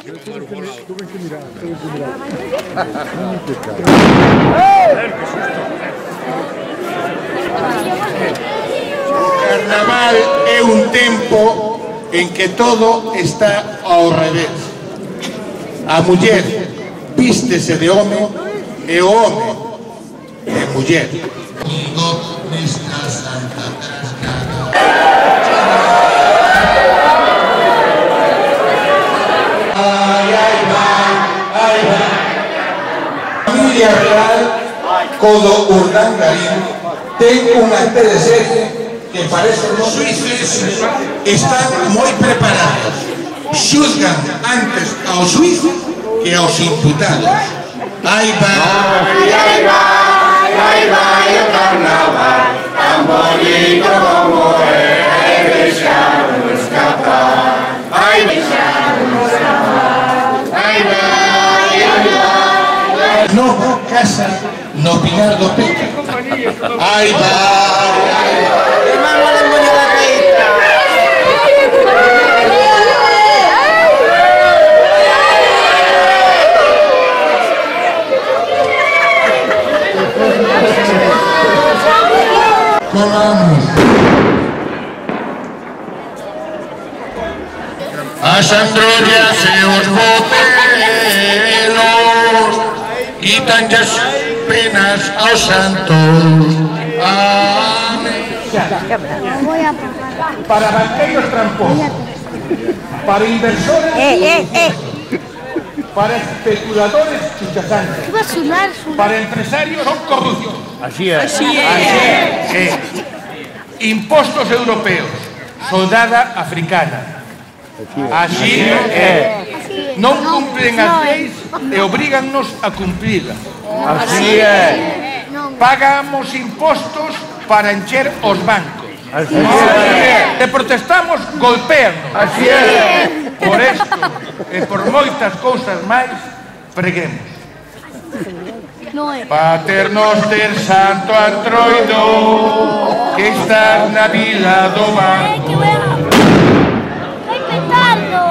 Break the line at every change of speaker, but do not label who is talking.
Tuve que mirar.
O carnaval é un tempo en que todo está ao revés. A muller vístese de home e o home de muller. Nesta santa cascada. A familia real Codo Urdangarín ten unha teleserie que parece que os suíces están moi preparados. Xuzgan antes ao suízo que aos imputados. Aí vai o carnaval, tan bonito como é deixarnos escapar. Aí deixarnos escapar. Aí vai. No casa, no Pinar do Peca. Aí vai. Comamos. As androllas e os botelos quitan as penas aos santos. Amén.
Para banqueros tramposos, para inversores, para especuladores chuchazantes, para empresarios corruptos.
Así es.
Impostos europeos, soldada africana. Así é. Non cumplen as leis e obrigannos a cumprilas.
Así é.
Pagamos impostos para encher os bancos.
Así é.
E protestamos golpearnos.
Así é.
Por esto e por moitas cousas máis, preguemos. Pater noster santo antroido, que estás na vila do banco.
¡Hay petardo!